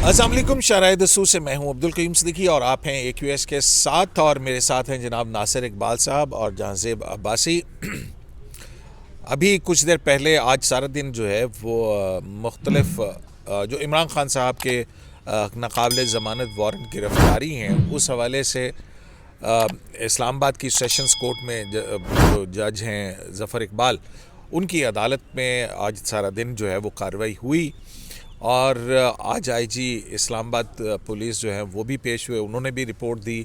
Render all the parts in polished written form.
السلام علیکم، شارع دسو سے میں ہوں عبدالقیوم صدیقی اور آپ ہیں AQS کے ساتھ، اور میرے ساتھ ہیں جناب ناصر اقبال صاحب اور جہانزیب عباسی۔ ابھی کچھ دیر پہلے آج سارا دن جو ہے وہ مختلف جو عمران خان صاحب کے ناقابل ضمانت وارنٹ گرفتاری ہیں اس حوالے سے اسلام آباد کی سیشنز کورٹ میں جو جج ہیں ظفر اقبال، ان کی عدالت میں آج سارا دن جو ہے وہ کارروائی ہوئی، اور آج آئی جی اسلام آباد پولیس جو ہیں وہ بھی پیش ہوئے، انہوں نے بھی رپورٹ دی۔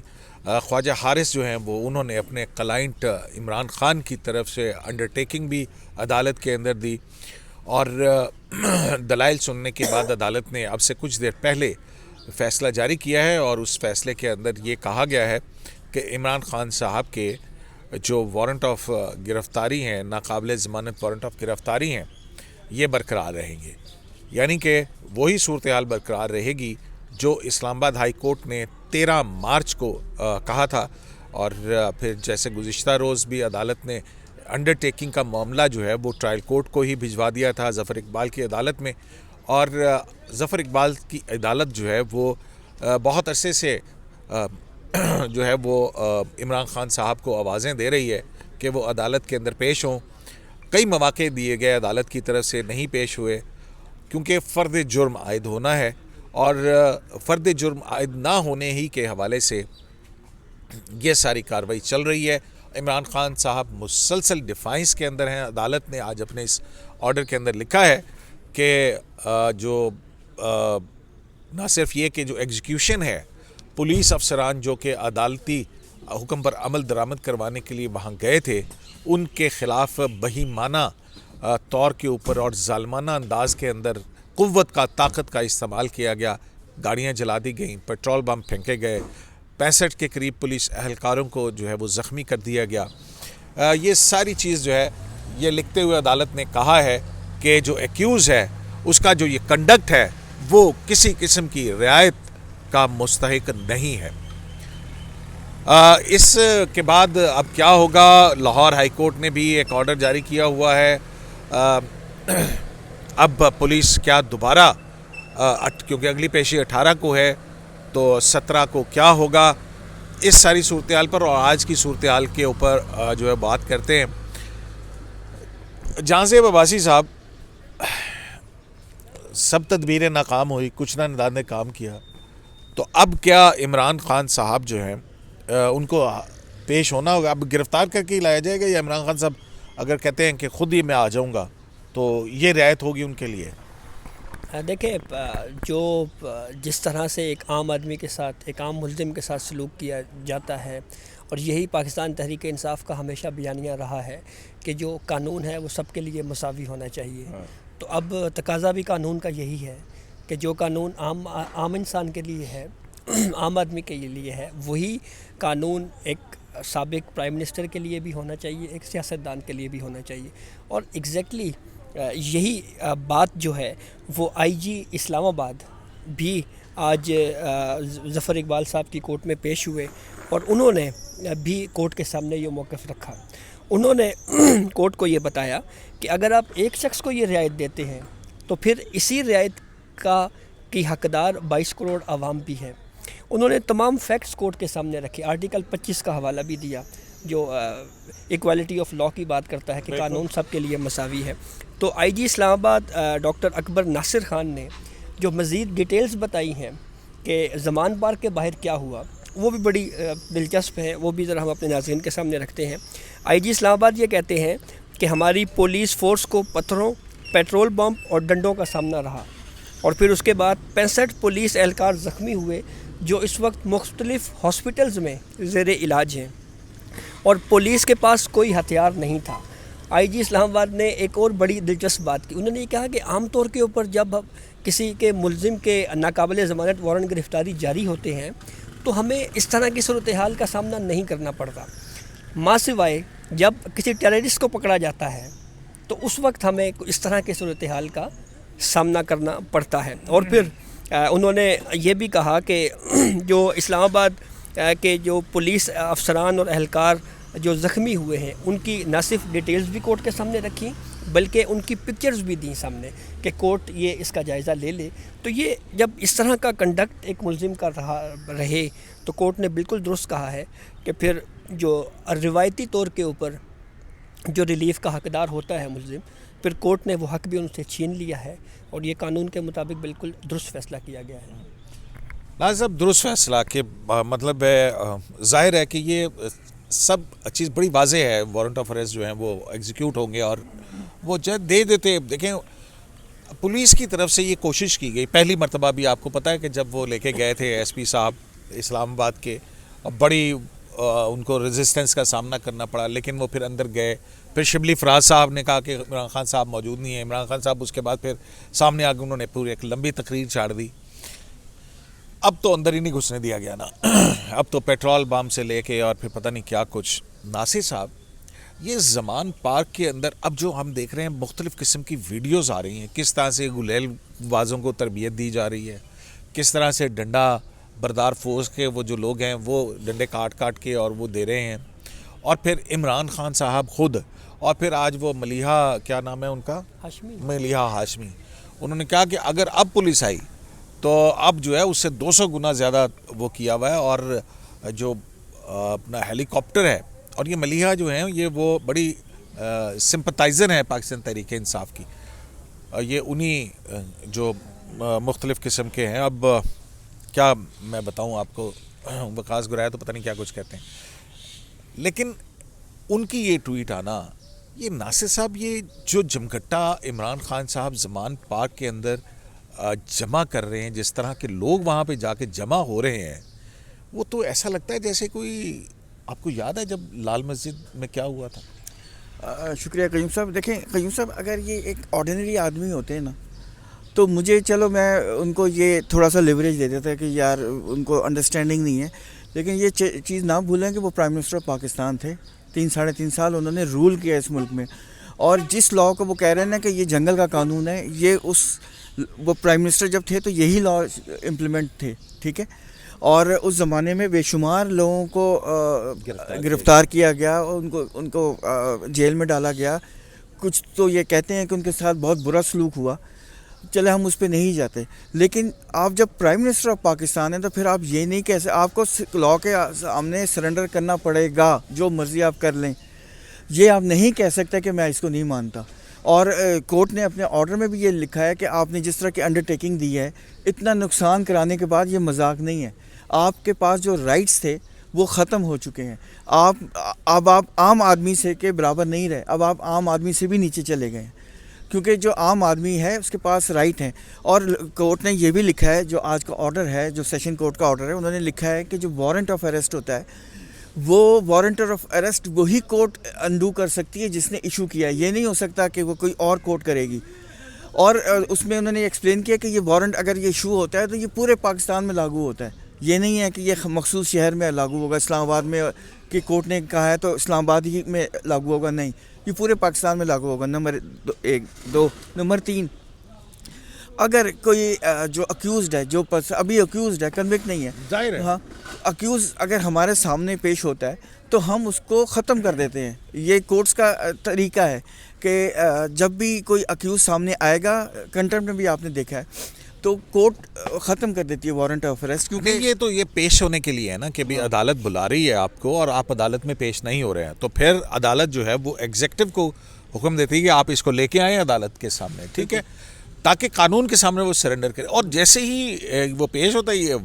خواجہ حارث جو ہیں وہ انہوں نے اپنے کلائنٹ عمران خان کی طرف سے انڈرٹیکنگ بھی عدالت کے اندر دی، اور دلائل سننے کے بعد عدالت نے اب سے کچھ دیر پہلے فیصلہ جاری کیا ہے، اور اس فیصلے کے اندر یہ کہا گیا ہے کہ عمران خان صاحب کے جو وارنٹ آف گرفتاری ہیں، ناقابل ضمانت وارنٹ آف گرفتاری ہیں، یہ برقرار رہیں گے، یعنی کہ وہی صورتحال برقرار رہے گی جو اسلام آباد ہائی کورٹ نے 13 مارچ کو کہا تھا، اور پھر جیسے گزشتہ روز بھی عدالت نے انڈرٹیکنگ کا معاملہ جو ہے وہ ٹرائل کورٹ کو ہی بھجوا دیا تھا ظفر اقبال کی عدالت میں، اور ظفر اقبال کی عدالت جو ہے وہ بہت عرصے سے جو ہے وہ عمران خان صاحب کو آوازیں دے رہی ہے کہ وہ عدالت کے اندر پیش ہوں۔ کئی مواقع دیے گئے، عدالت کی طرف سے نہیں پیش ہوئے کیونکہ فرد جرم عائد ہونا ہے، اور فرد جرم عائد نہ ہونے ہی کے حوالے سے یہ ساری کارروائی چل رہی ہے۔ عمران خان صاحب مسلسل ڈیفائنس کے اندر ہیں۔ عدالت نے آج اپنے اس آرڈر کے اندر لکھا ہے کہ جو نہ صرف یہ کہ جو ایگزیکیوشن ہے، پولیس افسران جو کہ عدالتی حکم پر عمل درآمد کروانے کے لیے وہاں گئے تھے، ان کے خلاف بہیمانہ طور کے اوپر اور ظالمانہ انداز کے اندر قوت کا، طاقت کا استعمال کیا گیا، گاڑیاں جلا دی گئیں، پیٹرول بم پھینکے گئے، 65 کے قریب پولیس اہلکاروں کو جو ہے وہ زخمی کر دیا گیا۔ یہ ساری چیز جو ہے یہ لکھتے ہوئے عدالت نے کہا ہے کہ جو ایکیوز ہے اس کا جو یہ کنڈکٹ ہے وہ کسی قسم کی رعایت کا مستحق نہیں ہے۔ اس کے بعد اب کیا ہوگا؟ لاہور ہائی کورٹ نے بھی ایک آرڈر جاری کیا ہوا ہے۔ اب پولیس کیا دوبارہ کیونکہ اگلی پیشی 18 کو ہے تو 17 کو کیا ہوگا، اس ساری صورتحال پر اور آج کی صورتحال کے اوپر جو ہے بات کرتے ہیں۔ جہانزیب عباسی صاحب، سب تدبیریں ناکام ہوئی، کچھ نہ نداد نے کام کیا، تو اب کیا عمران خان صاحب جو ہیں ان کو پیش ہونا ہوگا؟ اب گرفتار کر کے ہی لایا جائے گا، یا عمران خان صاحب اگر کہتے ہیں کہ خود ہی میں آ جاؤں گا تو یہ رعایت ہوگی ان کے لیے؟ دیکھیں، جو جس طرح سے ایک عام آدمی کے ساتھ، ایک عام ملزم کے ساتھ سلوک کیا جاتا ہے، اور یہی پاکستان تحریک انصاف کا ہمیشہ بیانیہ رہا ہے کہ جو قانون ہے وہ سب کے لیے مساوی ہونا چاہیے، تو اب تقاضا بھی قانون کا یہی ہے کہ جو قانون عام انسان کے لیے ہے، عام آدمی کے لیے ہے، وہی قانون ایک سابق پرائم منسٹر کے لیے بھی ہونا چاہیے، ایک سیاستدان کے لیے بھی ہونا چاہیے، اور ایگزیکٹلی یہی بات جو ہے وہ آئی جی اسلام آباد بھی آج ظفر اقبال صاحب کی کورٹ میں پیش ہوئے، اور انہوں نے بھی کورٹ کے سامنے یہ موقف رکھا۔ انہوں نے کورٹ کو یہ بتایا کہ اگر آپ ایک شخص کو یہ رعایت دیتے ہیں تو پھر اسی رعایت کی حقدار 22 کروڑ عوام بھی ہے۔ انہوں نے تمام فیکٹس کورٹ کے سامنے رکھے، آرٹیکل 25 کا حوالہ بھی دیا جو ایکوالٹی آف لا کی بات کرتا ہے کہ قانون سب کے لیے مساوی ہے۔ تو آئی جی اسلام آباد ڈاکٹر اکبر ناصر خان نے جو مزید ڈیٹیلز بتائی ہیں کہ زمان بار کے باہر کیا ہوا، وہ بھی بڑی دلچسپ ہے، وہ بھی ذرا ہم اپنے ناظرین کے سامنے رکھتے ہیں۔ آئی جی اسلام آباد یہ کہتے ہیں کہ ہماری پولیس فورس کو پتھروں، پیٹرول بم اور ڈنڈوں کا سامنا رہا، اور پھر اس کے بعد 65 پولیس اہلکار زخمی ہوئے جو اس وقت مختلف ہاسپٹلز میں زیر علاج ہیں، اور پولیس کے پاس کوئی ہتھیار نہیں تھا۔ آئی جی اسلام آباد نے ایک اور بڑی دلچسپ بات کی، انہوں نے یہ کہا کہ عام طور کے اوپر جب کسی کے ملزم کے ناقابل ضمانت وارنٹ گرفتاری جاری ہوتے ہیں تو ہمیں اس طرح کی صورتحال کا سامنا نہیں کرنا پڑتا، ماں سوائے جب کسی ٹیررسٹ کو پکڑا جاتا ہے تو اس وقت ہمیں اس طرح کی صورتحال کا سامنا کرنا پڑتا ہے۔ اور پھر انہوں نے یہ بھی کہا کہ جو اسلام آباد کے جو پولیس افسران اور اہلکار جو زخمی ہوئے ہیں ان کی نہ صرف ڈیٹیلز بھی کورٹ کے سامنے رکھی، بلکہ ان کی پکچرز بھی دیں سامنے کہ کورٹ یہ اس کا جائزہ لے لے. تو یہ جب اس طرح کا کنڈکٹ ایک ملزم کا رہے تو کورٹ نے بالکل درست کہا ہے کہ پھر جو روایتی طور کے اوپر جو ریلیف کا حقدار ہوتا ہے ملزم، پھر کورٹ نے وہ حق بھی ان سے چھین لیا ہے، اور یہ قانون کے مطابق بالکل درست فیصلہ کیا گیا ہے. ناصر صاحب، درست فیصلہ کہ مطلب ہے ظاہر ہے کہ یہ سب چیز بڑی واضح ہے. وارنٹ آف اریسٹ جو ہیں وہ ایگزیکیوٹ ہوں گے اور وہ دے دیتے. دیکھیں پولیس کی طرف سے یہ کوشش کی گئی پہلی مرتبہ بھی، آپ کو پتہ ہے کہ جب وہ لے کے گئے تھے ایس پی صاحب اسلام آباد کے، بڑی ان کو ریزسٹنس کا سامنا کرنا پڑا، لیکن وہ پھر اندر گئے. پھر شبلی فراز صاحب نے کہا کہ عمران خان صاحب موجود نہیں ہیں. عمران خان صاحب اس کے بعد پھر سامنے آ کے انہوں نے پوری ایک لمبی تقریر چھاڑ دی. اب تو اندر ہی نہیں گھسنے دیا گیا نا، اب تو پیٹرول بم سے لے کے اور پھر پتہ نہیں کیا کچھ. ناصر صاحب، یہ زمان پارک کے اندر اب جو ہم دیکھ رہے ہیں مختلف قسم کی ویڈیوز آ رہی ہیں، کس طرح سے گلیل بازوں کو تربیت دی جا رہی ہے، کس طرح سے ڈنڈا بردار فورس کے وہ جو لوگ ہیں وہ ڈنڈے کاٹ کاٹ کے اور وہ دے رہے ہیں. اور پھر عمران خان صاحب خود، اور پھر آج وہ ملیحہ، کیا نام ہے ان کا، ملیحہ ہاشمی، انہوں نے کہا کہ اگر اب پولیس آئی تو اب جو ہے اس سے 200 گنا زیادہ وہ کیا ہوا ہے. اور جو اپنا ہیلی کاپٹر ہے، اور یہ ملیحہ جو ہیں یہ وہ بڑی سمپتائزر ہیں پاکستان تحریک انصاف کی، یہ انہی جو مختلف قسم کے ہیں. اب کیا میں بتاؤں آپ کو، وقاص گرایا تو پتہ نہیں کیا کچھ کہتے ہیں. لیکن ان کی یہ ٹویٹ آنا، یہ ناصر صاحب یہ جو جمگٹا عمران خان صاحب زمان پارک کے اندر جمع کر رہے ہیں، جس طرح کے لوگ وہاں پہ جا کے جمع ہو رہے ہیں، وہ تو ایسا لگتا ہے جیسے کوئی، آپ کو یاد ہے جب لال مسجد میں کیا ہوا تھا؟ شکریہ قیوم صاحب. دیکھیں قیوم صاحب، اگر یہ ایک آرڈینری آدمی ہوتے ہیں نا تو مجھے، چلو میں ان کو یہ تھوڑا سا لیوریج دے دیتا ہے کہ یار ان کو انڈرسٹینڈنگ نہیں ہے. لیکن یہ چیز نہ بھولیں کہ وہ پرائم منسٹر آف پاکستان تھے. 3-3.5 سال انہوں نے رول کیا اس ملک میں، اور جس لاء کو وہ کہہ رہے ہیں نا کہ یہ جنگل کا قانون ہے، یہ وہ پرائم منسٹر جب تھے تو یہی لاء امپلیمنٹ تھے. ٹھیک ہے. اور اس زمانے میں بے شمار لوگوں کو گرفتار کیا گیا، ان کو جیل میں ڈالا گیا. کچھ تو یہ کہتے ہیں کہ ان کے ساتھ بہت برا سلوک ہوا. چلے ہم اس پہ نہیں جاتے، لیکن آپ جب پرائم منسٹر آف پاکستان ہیں تو پھر آپ یہ نہیں کہہ سکتے، آپ کو لاء کے سامنے سرنڈر کرنا پڑے گا، جو مرضی آپ کر لیں. یہ آپ نہیں کہہ سکتے کہ میں اس کو نہیں مانتا. اور کورٹ نے اپنے آرڈر میں بھی یہ لکھا ہے کہ آپ نے جس طرح کی انڈرٹیکنگ دی ہے، اتنا نقصان کرانے کے بعد یہ مذاق نہیں ہے. آپ کے پاس جو رائٹس تھے وہ ختم ہو چکے ہیں. اب آپ عام آدمی سے کے برابر نہیں رہے، اب آپ عام آدمی سے بھی نیچے چلے گئے ہیں، کیونکہ جو عام آدمی ہے اس کے پاس رائٹ ہیں. اور کورٹ نے یہ بھی لکھا ہے، جو آج کا آرڈر ہے، جو سیشن کورٹ کا آرڈر ہے، انہوں نے لکھا ہے کہ جو وارنٹ آف اریسٹ ہوتا ہے، وہ وارنٹ آف اریسٹ وہی کورٹ انڈو کر سکتی ہے جس نے ایشو کیا ہے. یہ نہیں ہو سکتا کہ وہ کوئی اور کورٹ کرے گی. اور اس میں انہوں نے ایکسپلین کیا کہ یہ وارنٹ اگر یہ ایشو ہوتا ہے تو یہ پورے پاکستان میں لاگو ہوتا ہے. یہ نہیں ہے کہ یہ مخصوص شہر میں لاگو ہوگا، اسلام آباد میں کہ کورٹ نے کہا ہے تو اسلام آباد ہی میں لاگو ہوگا. نہیں، یہ پورے پاکستان میں لاگو ہوگا. نمبر 1 2 نمبر 3، اگر کوئی جو اکیوزڈ ہے، جو ابھی اکیوزڈ ہے، کنوکٹ نہیں ہے، ظاہر ہے، ہاں، اکیوز اگر ہمارے سامنے پیش ہوتا ہے تو ہم اس کو ختم کر دیتے ہیں. یہ کورٹس کا طریقہ ہے کہ جب بھی کوئی اکیوز سامنے آئے گا، کنٹمپٹ میں بھی آپ نے دیکھا ہے، تو کورٹ ختم کر دیتی ہے وارنٹ آف اریسٹ. کیونکہ یہ پیش ہونے کے لیے ہے نا کہ بھی عدالت بلا رہی ہے آپ کو اور آپ عدالت میں پیش نہیں ہو رہے ہیں، تو پھر عدالت جو ہے وہ ایگزیکٹو کو حکم دیتی ہے کہ آپ اس کو لے کے آئیں عدالت کے سامنے. ٹھیک ہے، تاکہ قانون کے سامنے وہ سرنڈر کرے. اور جیسے ہی وہ پیش ہوتا ہے، یہ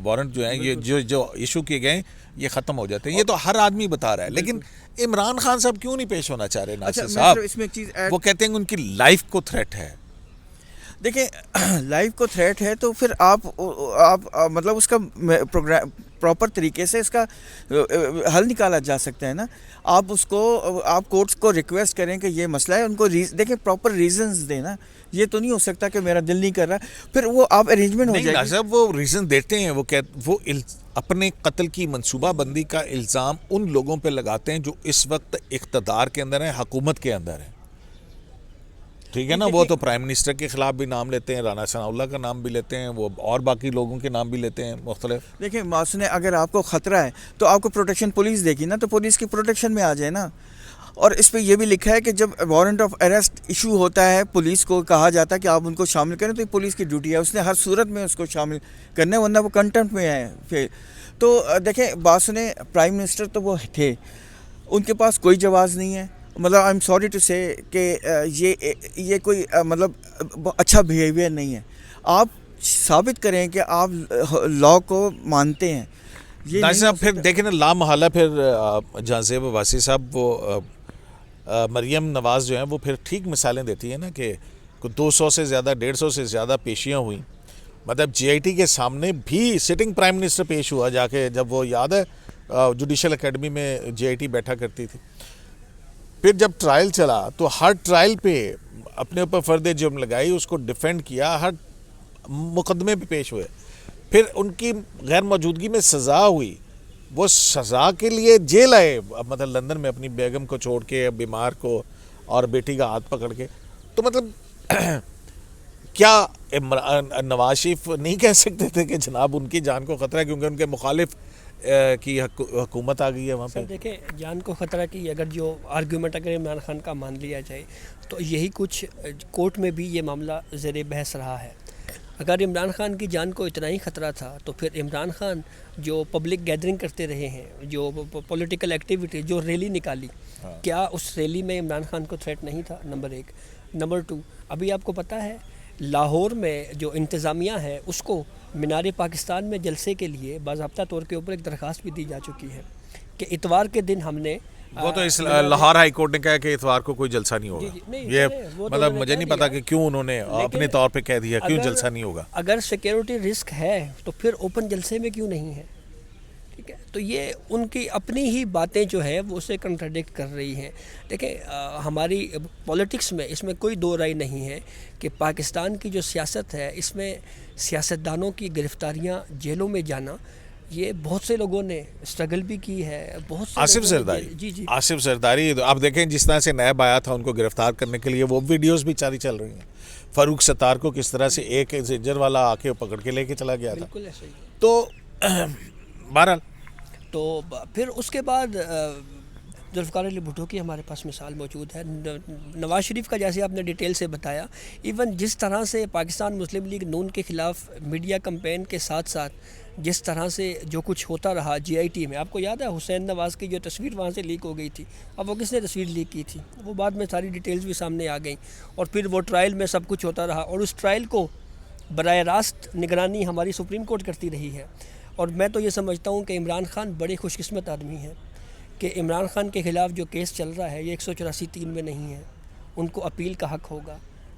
وارنٹ جو ہیں، یہ جو ایشو کیے گئے ہیں، یہ ختم ہو جاتے ہیں. یہ تو ہر آدمی بتا رہا ہے، لیکن عمران خان صاحب کیوں نہیں پیش ہونا چاہ رہے؟ ناصر صاحب، اس میں ایک چیز وہ کہتے ہیں کہ ان کی لائف کو تھریٹ ہے. دیکھیں، لائف کو تھریٹ ہے تو پھر آپ مطلب اس کا پراپر طریقے سے اس کا حل نکالا جا سکتا ہے نا. آپ اس کو، آپ کورٹس کو ریکویسٹ کریں کہ یہ مسئلہ ہے، ان کو دیکھیں پراپر ریزنز دیں نا. یہ تو نہیں ہو سکتا کہ میرا دل نہیں کر رہا، پھر وہ آپ ارینجمنٹ ہو جائے گی. صاحب وہ ریزن دیتے ہیں، وہ اپنے قتل کی منصوبہ بندی کا الزام ان لوگوں پہ لگاتے ہیں جو اس وقت اقتدار کے اندر ہیں، حکومت کے اندر ہیں. ٹھیک ہے نا، وہ تو پرائم منسٹر کے خلاف بھی نام لیتے ہیں، رانا ثناء اللہ کا نام بھی لیتے ہیں، وہ اور باقی لوگوں کے نام بھی لیتے ہیں مختلف. دیکھیں سنیں، اگر آپ کو خطرہ ہے تو آپ کو پروٹیکشن پولیس دے گی نا، تو پولیس کی پروٹیکشن میں آ جائے نا. اور اس پہ یہ بھی لکھا ہے کہ جب وارنٹ آف اریسٹ ایشو ہوتا ہے پولیس کو کہا جاتا ہے کہ آپ ان کو شامل کریں، تو یہ پولیس کی ڈیوٹی ہے، اس نے ہر صورت میں اس کو شامل کرنا ہے، ورنہ وہ کنٹمپٹ میں ہے پھر۔ تو دیکھیں بات سنیں، پرائم منسٹر تو وہ تھے، ان کے پاس کوئی جواز نہیں ہے، مطلب آئی ایم سوری ٹو سے کہ یہ کوئی مطلب اچھا بیہیویئر نہیں ہے۔ آپ ثابت کریں کہ آپ لا کو مانتے ہیں۔ یہ ناصر نہیں صاحب ہو پھر سکتا۔ دیکھیں نا، لامحالہ پھر جہاں زیب عباسی صاحب وہ مریم نواز جو ہیں وہ پھر ٹھیک مثالیں دیتی ہیں نا کہ 200 سے زیادہ 150 سے زیادہ پیشیاں ہوئیں، مطلب جے آئی ٹی کے سامنے بھی سٹنگ پرائم منسٹر پیش ہوا جا کے، جب وہ یاد ہے جوڈیشل اکیڈمی میں جے آئی ٹی بیٹھا کرتی تھی۔ پھر جب ٹرائل چلا تو ہر ٹرائل پہ اپنے اوپر فرد جرم لگائی، اس کو ڈیفینڈ کیا، ہر مقدمے پہ پیش ہوئے، پھر ان کی غیر موجودگی میں سزا ہوئی، وہ سزا کے لیے جیل آئے، مطلب لندن میں اپنی بیگم کو چھوڑ کے، بیمار کو اور بیٹی کا ہاتھ پکڑ کے۔ تو مطلب کیا نواز شریف نہیں کہہ سکتے تھے کہ جناب ان کی جان کو خطرہ ہے کیونکہ ان کے مخالف کی حکومت آ گئی ہے وہاں پہ؟ سر دیکھیں، جان کو خطرہ کی اگر جو آرگیومنٹ اگر عمران خان کا مان لیا جائے تو یہی کچھ کورٹ میں بھی یہ معاملہ زیر بحث رہا ہے۔ اگر عمران خان کی جان کو اتنا ہی خطرہ تھا تو پھر عمران خان جو پبلک گیدرنگ کرتے رہے ہیں، جو پولیٹیکل ایکٹیویٹی، جو ریلی نکالی، کیا اس ریلی میں عمران خان کو تھریٹ نہیں تھا؟ نمبر 1۔ نمبر 2، ابھی آپ کو پتہ ہے لاہور میں جو انتظامیہ ہے اس کو مینار پاکستان میں جلسے کے لیے باضابطہ طور کے اوپر ایک درخواست بھی دی جا چکی ہے کہ اتوار کے دن ہم نے وہ تو اس لاہور ہائی کورٹ نے کہا کہ اتوار کو کوئی جلسہ نہیں ہوگا۔ یہ مطلب مجھے نہیں پتا کہ کیوں انہوں نے اپنے طور پہ کہہ دیا کیوں جلسہ نہیں ہوگا۔ اگر سیکیورٹی رسک ہے تو پھر اوپن جلسے میں کیوں نہیں ہے؟ ٹھیک ہے، تو یہ ان کی اپنی ہی باتیں جو ہے وہ اسے کنٹراڈکٹ کر رہی ہیں۔ دیکھیں ہماری پولیٹکس میں اس میں کوئی دو رائے نہیں ہے کہ پاکستان کی جو سیاست ہے اس میں سیاستدانوں کی گرفتاریاں، جیلوں میں جانا، یہ بہت سے لوگوں نے اسٹرگل بھی کی ہے، بہت سے آصف زرداری، جی آصف زرداری آپ دیکھیں جس طرح سے نیب آیا تھا ان کو گرفتار کرنے کے لیے، وہ ویڈیوز بھی جاری چل رہی ہیں۔ فاروق ستار کو کس طرح سے ایک زنجر والا آ کے پکڑ کے لے کے چلا گیا تھا۔ بالکل ایسا ہی ہے۔ تو بہرحال تو پھر اس کے بعد ذوالفقار علی بھٹو کی ہمارے پاس مثال موجود ہے۔ نواز شریف کا جیسے آپ نے ڈیٹیل سے بتایا، ایون جس طرح سے پاکستان مسلم لیگ نون کے خلاف میڈیا کمپین کے ساتھ ساتھ جس طرح سے جو کچھ ہوتا رہا جے آئی ٹی میں، آپ کو یاد ہے حسین نواز کی جو تصویر وہاں سے لیک ہو گئی تھی، اب وہ کس نے تصویر لیک کی تھی؟ وہ بعد میں ساری ڈیٹیلز بھی سامنے آ گئیں، اور پھر وہ ٹرائل میں سب کچھ ہوتا رہا، اور اس ٹرائل کو براہ راست نگرانی ہماری سپریم کورٹ کرتی رہی ہے۔ اور میں تو یہ سمجھتا ہوں کہ عمران خان بڑے خوش قسمت آدمی ہیں کہ عمران خان کے خلاف جو کیس چل رہا ہے یہ 184(3) میں نہیں ہے، ان کو اپیل کا حق ہوگا۔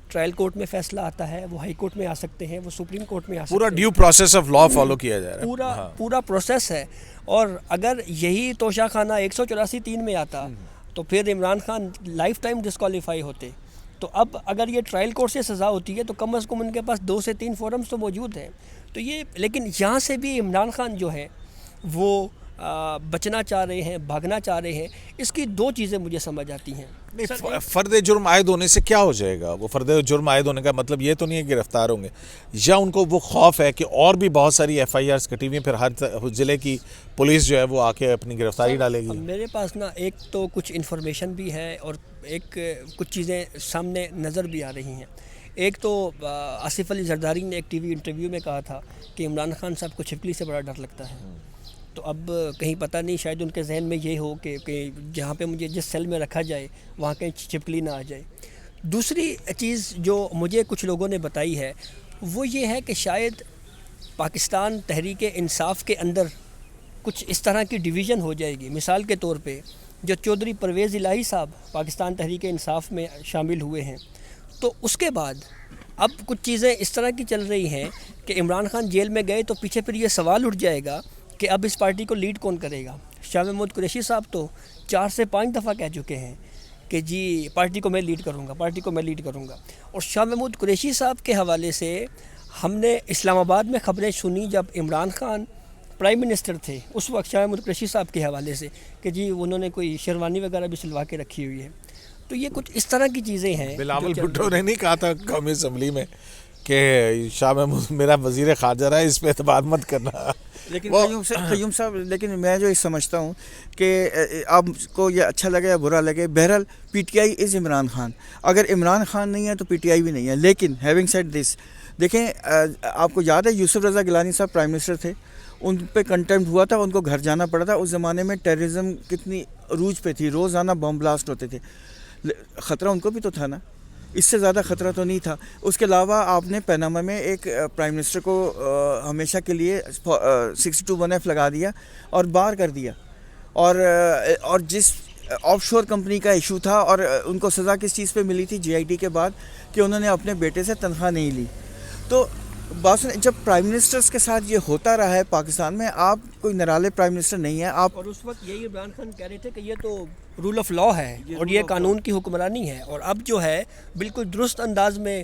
ٹرائل کورٹ میں فیصلہ آتا ہے، وہ ہائی کورٹ میں آ سکتے ہیں، وہ سپریم کورٹ میں آ سکتے ہیں، پورا due process of law follow کیا جا رہا ہے، پورا پروسیس ہے۔ اور اگر یہی توشہ خانہ 184(3) میں آتا تو پھر Imran Khan life time disqualify ہوتے۔ تو اب اگر یہ ٹرائل کورٹ سے سزا ہوتی ہے تو کم از کم ان کے پاس 2 سے 3 فورمز تو موجود ہیں۔ تو یہ لیکن یہاں سے بھی عمران خان جو ہے وہ بچنا چاہ رہے ہیں، بھاگنا چاہ رہے ہیں۔ اس کی 2 چیزیں مجھے سمجھ آتی ہیں۔ فرد جرم عائد ہونے سے کیا ہو جائے گا؟ وہ فرد جرم عائد ہونے کا مطلب یہ تو نہیں ہے کہ گرفتار ہوں گے، یا ان کو وہ خوف ہے کہ اور بھی بہت ساری ایف آئی آرز کٹی ہوئی ہیں، پھر ہر ضلع کی پولیس جو ہے وہ آ کے اپنی گرفتاری ڈالے گی؟ میرے پاس نا ایک تو کچھ انفارمیشن بھی ہے اور ایک کچھ چیزیں سامنے نظر بھی آ رہی ہیں۔ ایک تو آصف علی زرداری نے ایک ٹی وی انٹرویو میں کہا تھا کہ عمران خان صاحب کو چھپکلی سے بڑا ڈر لگتا ہے۔ تو اب کہیں پتہ نہیں، شاید ان کے ذہن میں یہ ہو کہ جہاں پہ مجھے جس سیل میں رکھا جائے وہاں کہیں چھپکلی نہ آ جائے۔ دوسری چیز جو مجھے کچھ لوگوں نے بتائی ہے وہ یہ ہے کہ شاید پاکستان تحریک انصاف کے اندر کچھ اس طرح کی ڈویژن ہو جائے گی۔ مثال کے طور پہ جو چودھری پرویز الہی صاحب پاکستان تحریک انصاف میں شامل ہوئے ہیں، تو اس کے بعد اب کچھ چیزیں اس طرح کی چل رہی ہیں کہ عمران خان جیل میں گئے تو پیچھے پھر یہ سوال اٹھ جائے گا کہ اب اس پارٹی کو لیڈ کون کرے گا۔ شاہ محمود قریشی صاحب تو 4 سے 5 دفعہ کہہ چکے ہیں کہ جی پارٹی کو میں لیڈ کروں گا، پارٹی کو میں لیڈ کروں گا۔ اور شاہ محمود قریشی صاحب کے حوالے سے ہم نے اسلام آباد میں خبریں سنی جب عمران خان پرائم منسٹر تھے، اس وقت شاہ محمود قریشی صاحب کے حوالے سے کہ جی انہوں نے کوئی شیروانی وغیرہ بھی سلوا کے رکھی ہوئی ہے۔ تو یہ کچھ اس طرح کی چیزیں ہیں۔ بلاول بھٹو نے نہیں کہا تھا قومی اسمبلی میں کہ شاہ محمود میرا وزیر خارجہ رہا ہے، اس پہ اعتماد مت کرنا؟ لیکن قیوم صاحب لیکن میں جو سمجھتا ہوں کہ آپ کو یہ اچھا لگے یا برا لگے، بہرحال پی ٹی آئی از عمران خان. اگر عمران خان نہیں ہے تو پی ٹی آئی بھی نہیں ہے. لیکن ہیونگ سیڈ دس، دیکھیں آپ کو یاد ہے یوسف رضا گیلانی صاحب پرائم منسٹر تھے، ان پہ کنٹمپٹ ہوا تھا، ان کو گھر جانا پڑا تھا. اس زمانے میں ٹیررزم کتنی عروج پہ تھی، روزانہ بم بلاسٹ ہوتے تھے. خطرہ ان کو بھی تو تھا نا، اس سے زیادہ خطرہ تو نہیں تھا. اس کے علاوہ آپ نے پیناما میں ایک پرائم منسٹر کو ہمیشہ کے لیے 62(1) لگا دیا اور باہر کر دیا. اور جس آف شور کمپنی کا ایشو تھا، اور ان کو سزا کس چیز پہ ملی تھی جی آئی ٹی کے بعد، کہ انہوں نے اپنے بیٹے سے تنخواہ نہیں لی. تو جب پرائم منسٹرز کے ساتھ یہ ہوتا رہا ہے پاکستان میں، آپ کوئی نرالے پرائم منسٹر نہیں ہیں آپ. اور اس وقت یہی عمران خان کہہ رہے تھے کہ یہ تو رول آف لا ہے اور یہ قانون کی حکمرانی ہے، اور اب جو ہے بالکل درست انداز میں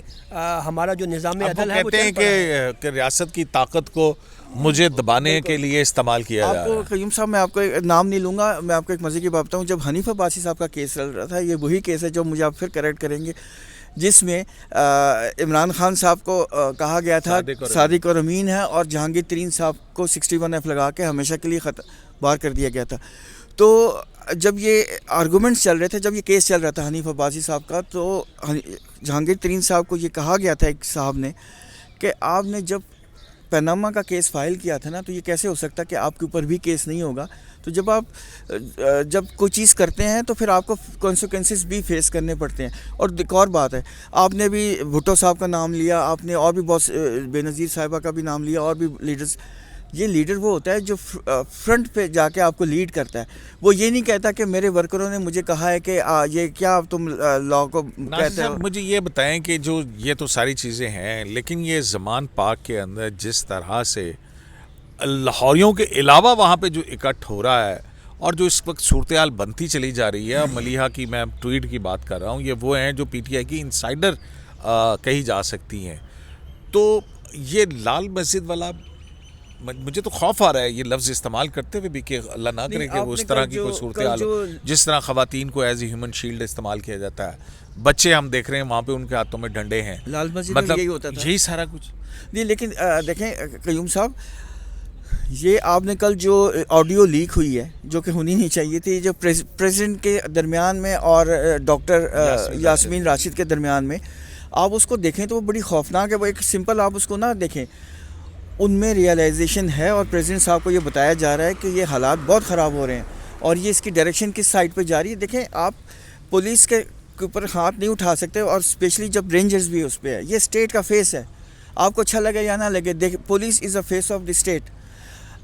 ہمارا جو نظام عدل ہے وہ کہتے ہیں کہ ریاست کی طاقت کو مجھے دبانے کے لیے استعمال کیا جا رہا ہے. قیوم صاحب میں آپ کو نام نہیں لوں گا، میں آپ کو ایک مزے کی بات بتاؤں. جب حنیف عباسی صاحب کا کیس چل رہا تھا، یہ وہی کیس ہے جو مجھے آپ پھر کریکٹ کریں گے، جس میں عمران خان صاحب کو کہا گیا تھا صادق اور امین ہے، اور جہانگیر ترین صاحب کو 61(f) لگا کے ہمیشہ کے لیے باہر کر دیا گیا تھا. تو جب یہ آرگومنٹس چل رہے تھے، جب یہ کیس چل رہا تھا حنیف عباسی صاحب کا، تو جہانگیر ترین صاحب کو یہ کہا گیا تھا ایک صاحب نے کہ آپ نے جب پیناما کا کیس فائل کیا تھا نا، تو یہ کیسے ہو سکتا کہ آپ کے اوپر بھی کیس نہیں ہوگا. تو جب کوئی چیز کرتے ہیں تو پھر آپ کو کانسیکوینسز بھی فیس کرنے پڑتے ہیں. اور ایک اور بات ہے، آپ نے بھی بھٹو صاحب کا نام لیا، آپ نے اور بھی بہت بے نظیر صاحبہ کا بھی نام لیا، اور بھی لیڈرز. یہ لیڈر وہ ہوتا ہے جو فرنٹ پہ جا کے آپ کو لیڈ کرتا ہے. وہ یہ نہیں کہتا کہ میرے ورکروں نے مجھے کہا ہے کہ یہ کیا تم لاء کو کہتے ہو. مجھے یہ بتائیں کہ جو یہ تو ساری چیزیں ہیں، لیکن یہ زمان پاک کے اندر جس طرح سے لاہوریوں کے علاوہ وہاں پہ جو اکٹھ ہو رہا ہے، اور جو اس وقت صورتحال بنتی چلی جا رہی ہے، ملیحہ کی میں ٹویٹ کی بات کر رہا ہوں، یہ وہ ہیں جو پی ٹی آئی کی انسائڈر کہی جا سکتی ہیں. تو یہ لال مسجد والا، مجھے تو خوف آ رہا ہے یہ لفظ استعمال کرتے ہوئے بھی کہ اللہ نہ کرے کہ وہ اس طرح کی کوئی صورتحال ہو جس طرح خواتین کو ایز اے ہیومن شیلڈ استعمال کیا جاتا ہے. بچے ہم دیکھ رہے ہیں وہاں پہ ان کے ہاتھوں میں ڈنڈے ہیں. لال مسجد مطلب میں یہی ہوتا تھا، یہی سارا کچھ نہیں. لیکن دیکھیں قیوم صاحب، یہ آپ نے کل جو آڈیو لیک ہوئی ہے، جو کہ ہونی نہیں چاہیے تھی، جو پریزیڈنٹ کے درمیان میں اور ڈاکٹر یاسمین راشد کے درمیان میں، آپ اس کو دیکھیں تو وہ بڑی خوفناک ہے. وہ ایک سمپل آپ اس کو نہ دیکھیں، ان میں ریئلائزیشن ہے، اور پریزیڈنٹ صاحب کو یہ بتایا جا رہا ہے کہ یہ حالات بہت خراب ہو رہے ہیں اور یہ اس کی ڈائریکشن کس سائڈ پہ جا رہی ہے. دیکھیں آپ پولیس کے اوپر ہاتھ نہیں اٹھا سکتے، اور اسپیشلی جب رینجرز بھی اس پہ ہے. یہ اسٹیٹ کا فیس ہے، آپ کو اچھا لگے یا نہ لگے. Police is a face of the state.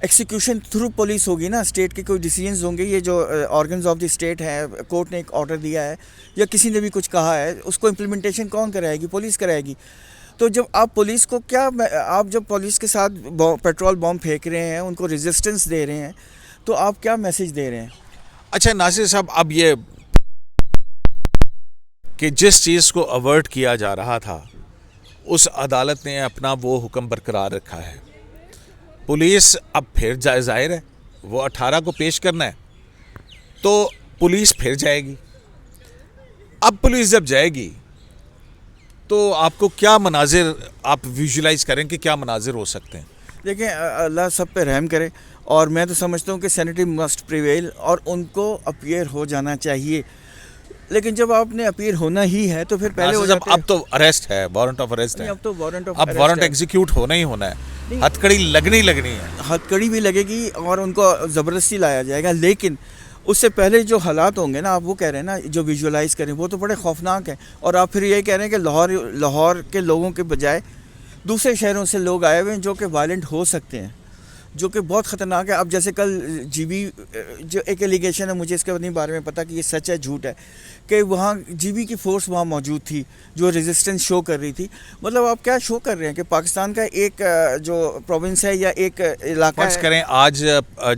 Execution through police ہوگی نا، اسٹیٹ کے کوئی ڈیسیجنز ہوں گے، یہ جو آرگنز آف دی اسٹیٹ ہے، کورٹ نے ایک آرڈر دیا ہے یا کسی نے بھی کچھ کہا ہے، اس کو امپلیمنٹیشن کون کرائے گی؟ پولیس کرائے گی. تو جب آپ پولیس کو آپ جب پولیس کے ساتھ پیٹرول بم پھینک رہے ہیں، ان کو ریزسٹنس دے رہے ہیں، تو آپ کیا میسج دے رہے ہیں؟ اچھا ناصر صاحب، اب یہ کہ جس چیز کو اوائڈ کیا جا رہا تھا، اس عدالت نے اپنا وہ حکم برقرار رکھا ہے. پولیس اب پھر ظاہر ہے وہ 18 کو پیش کرنا ہے، تو پولیس پھر جائے گی. اب پولیس جب جائے گی تو آپ کو کیا مناظر آپ ویژولائز کریں کہ کیا مناظر ہو سکتے ہیں؟ دیکھیں اللہ سب پہ رحم کرے، اور میں تو سمجھتا ہوں کہ سینیٹری مسٹ پریویل، اور ان کو اپیئر ہو جانا چاہیے. لیکن جب آپ نے اپیئر ہونا ہی ہے تو پھر پہلے ہو جاتے ہیں. اب تو اریسٹ ہے، وارنٹ آف اریسٹ ہے. اب تو اب وارنٹ ایگزیکیوٹ ہونا ہی ہونا ہے، ہتھ کڑی لگنی ہے. ہتھ کڑی بھی لگے گی اور ان کو زبردستی لایا جائے گا. لیکن اس سے پہلے جو حالات ہوں گے نا، آپ وہ کہہ رہے ہیں نا، جو ویژولائز کریں، وہ تو بڑے خوفناک ہیں. اور آپ پھر یہ کہہ رہے ہیں کہ لاہور کے لوگوں کے بجائے دوسرے شہروں سے لوگ آئے ہوئے ہیں جو کہ وائلنٹ ہو سکتے ہیں، جو کہ بہت خطرناک ہے. اب جیسے کل جی بی جو ایک ایلیگیشن ہے، مجھے اس کے بارے میں پتہ کہ یہ سچ ہے جھوٹ ہے، کہ وہاں جی بی کی فورس وہاں موجود تھی جو ریزسٹنس شو کر رہی تھی. مطلب آپ کیا شو کر رہے ہیں کہ پاکستان کا ایک جو پروونس ہے یا ایک علاقہ فرض کریں آج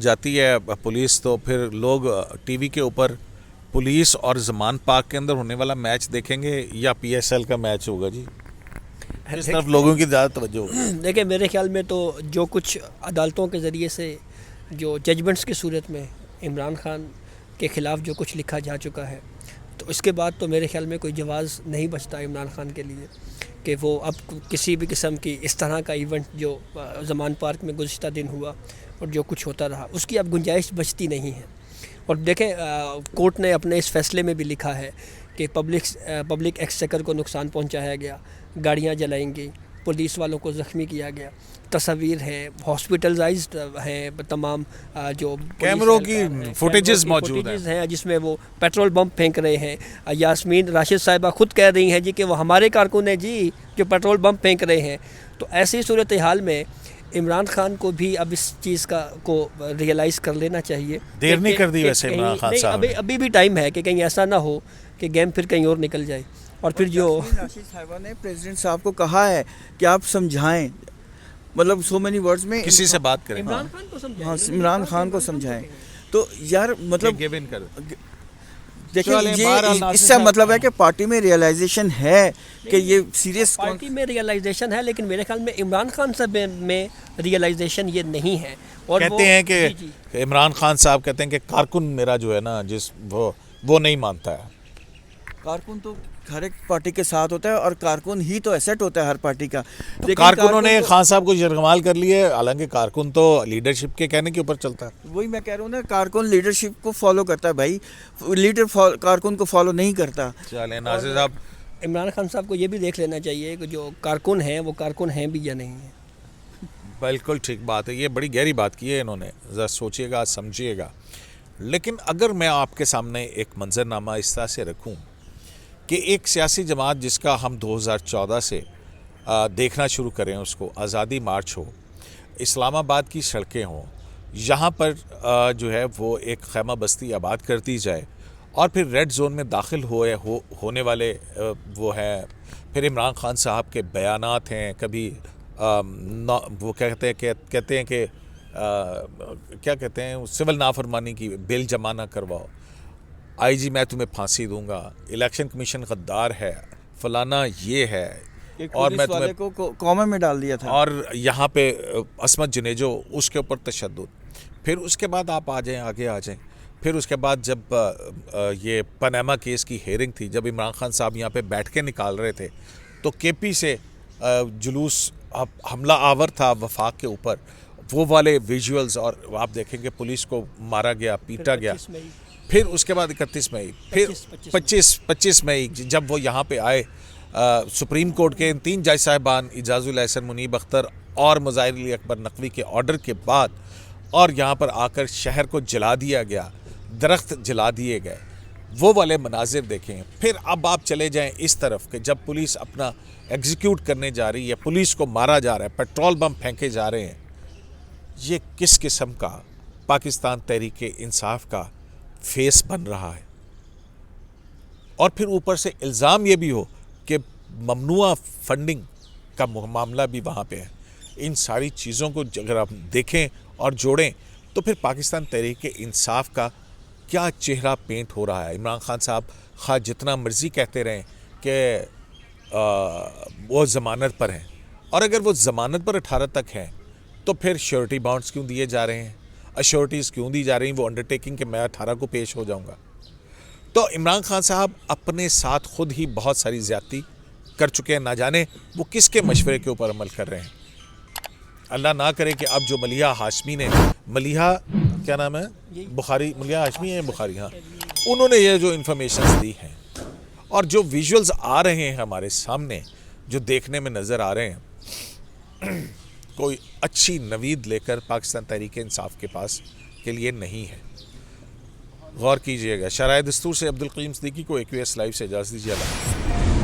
جاتی ہے پولیس، تو پھر لوگ ٹی وی کے اوپر پولیس اور زمان پاک کے اندر ہونے والا میچ دیکھیں گے یا پی ایس ایل کا میچ ہوگا؟ جی اس طرف لوگوں کی زیادہ توجہ ہوگی. دیکھیں میرے خیال میں تو جو کچھ عدالتوں کے ذریعے سے جو ججمنٹس کی صورت میں عمران خان کے خلاف جو کچھ لکھا جا چکا ہے، تو اس کے بعد تو میرے خیال میں کوئی جواز نہیں بچتا عمران خان کے لیے کہ وہ اب کسی بھی قسم کی اس طرح کا ایونٹ جو زمان پارک میں گزشتہ دن ہوا، اور جو کچھ ہوتا رہا اس کی اب گنجائش بچتی نہیں ہے. اور دیکھیں کورٹ نے اپنے اس فیصلے میں بھی لکھا ہے کہ پبلک ایکسچیکر کو نقصان پہنچایا گیا, گاڑیاں جلائیں گی, پولیس والوں کو زخمی کیا گیا, تصاویر ہے, ہاسپٹلائزڈ ہیں تمام جو کیمروں کی فوٹیجز موجود ہیں جس میں وہ پیٹرول بم پھینک رہے ہیں. یاسمین راشد صاحبہ خود کہہ رہی ہیں جی کہ وہ ہمارے کارکن ہیں جی جو پیٹرول بم پھینک رہے ہیں. تو ایسی صورتحال میں عمران خان کو بھی اب اس چیز کو ریئلائز کر لینا چاہیے. دیر نہیں کر دی ویسے عمران خان صاحب نے. ابھی بھی ٹائم ہے کہ کہیں ایسا نہ ہو کہ گیم پھر کہیں اور نکل جائے. اور پھر جو راشد صاحبہ نے پریزیڈنٹ صاحب کو کہا ہے کہ آپ سمجھائیں, مطلب سو مینی ورڈز میں کسی سے بات کریں, عمران خان کو سمجھائیں. ہاں عمران خان کو سمجھائیں. تو یار مطلب گیو ان کر. دیکھیں چلیں، یہ بہرحال اس ناصر سے صاحب مطلب ہے کہ پارٹی میں ریئلائزیشن ہے کہ یہ سیریس پارٹی میں ریئلائزیشن ہے, لیکن میرے خیال میں عمران خان صاحب میں ریئلائزیشن یہ نہیں ہے. اور کہتے ہیں کہ جی عمران خان صاحب کہتے ہیں کہ کارکن میرا جو ہے نا وہ نہیں مانتا ہے. کارکن تو ہر ایک پارٹی کے ساتھ ہوتا ہے اور کارکن ہی تو ایسٹ ہوتا ہے ہر پارٹی کا. کارکنوں نے خان صاحب کو یرغمال کر لیے, حالانکہ کارکن تو لیڈرشپ کے کہنے کے اوپر چلتا ہے. وہی میں کہہ رہا ہوں نا, کارکن لیڈرشپ کو فالو کرتا ہے بھائی, لیڈر کارکن کو فالو نہیں کرتا. چلیں ناصر صاحب, عمران خان صاحب کو یہ بھی دیکھ لینا چاہیے کہ جو کارکن ہیں وہ کارکن ہیں بھی یا نہیں ہیں. بالکل ٹھیک بات ہے, یہ بڑی گہری بات کی ہے انہوں نے, ذرا سوچئے گا, سمجھیے گا. لیکن اگر میں آپ کے سامنے ایک منظرنامہ اس طرح سے رکھوں کہ ایک سیاسی جماعت جس کا ہم 2014 سے دیکھنا شروع کریں, اس کو آزادی مارچ ہو, اسلام آباد کی سڑکیں ہوں, یہاں پر جو ہے وہ ایک خیمہ بستی آباد کرتی جائے, اور پھر ریڈ زون میں داخل ہونے والے وہ ہے, پھر عمران خان صاحب کے بیانات ہیں, کبھی وہ کہتے ہیں کہ کیا کہتے ہیں, سول نافرمانی کی بل جمع نہ کرواؤ, آئی جی میں تمہیں پھانسی دوں گا, الیکشن کمیشن غدار ہے, فلانا یہ ہے, اور میں تمہیں کو کومے میں ڈال دیا تھا, اور یہاں پہ عصمت جنیجو اس کے اوپر تشدد. پھر اس کے بعد آپ آگے آ جائیں, پھر اس کے بعد جب یہ پاناما کیس کی ہیئرنگ تھی, جب عمران خان صاحب یہاں پہ بیٹھ کے نکال رہے تھے, تو کے پی سے جلوس حملہ آور تھا وفاق کے اوپر, وہ والے ویژولز, اور آپ دیکھیں کہ پولیس کو مارا گیا, پیٹا گیا. پھر اس کے بعد 31 مئی, پھر 25 مئی جب وہ یہاں پہ آئے, سپریم کورٹ کے ان 3 جج صاحبان اعجاز الاحسن, منیب اختر اور مظاہر علی اکبر نقوی کے آرڈر کے بعد, اور یہاں پر آ کر شہر کو جلا دیا گیا, درخت جلا دیے گئے, وہ والے مناظر دیکھیں. پھر اب آپ چلے جائیں اس طرف کہ جب پولیس اپنا ایگزیکیوٹ کرنے جا رہی ہے, پولیس کو مارا جا رہا ہے, پیٹرول بم پھینکے جا رہے ہیں. یہ کس قسم کا پاکستان تحریک انصاف کا فیس بن رہا ہے؟ اور پھر اوپر سے الزام یہ بھی ہو کہ ممنوعہ فنڈنگ کا معاملہ بھی وہاں پہ ہے. ان ساری چیزوں کو اگر آپ دیکھیں اور جوڑیں تو پھر پاکستان تحریک انصاف کا کیا چہرہ پینٹ ہو رہا ہے. عمران خان صاحب خواہ جتنا مرضی کہتے رہیں کہ وہ ضمانت پر ہیں, اور اگر وہ ضمانت پر 18 تک ہیں تو پھر شیورٹی بانڈز کیوں دیے جا رہے ہیں, ایشورٹیز کیوں دی جا رہی ہیں, وہ انڈرٹیکنگ کہ میں 18 کو پیش ہو جاؤں گا. تو عمران خان صاحب اپنے ساتھ خود ہی بہت ساری زیادتی کر چکے ہیں, نہ جانے وہ کس کے مشورے کے اوپر عمل کر رہے ہیں. اللہ نہ کرے کہ اب جو ملیحہ ہاشمی نے, ملیحہ کیا نام ہے, بخاری, ملیحہ ہاشمی ہے بخاری, ہاں, انہوں نے یہ جو انفارمیشنز دی ہیں اور جو ویژولز آ رہے ہیں ہمارے سامنے, جو دیکھنے میں نظر آ رہے ہیں, کوئی اچھی نوید لے کر پاکستان تحریک انصاف کے پاس کے لیے نہیں ہے. غور کیجئے گا. شرائع دستور سے عبدالقیوم صدیقی کو AQS لائیو سے اجازت دیجیے. اللہ.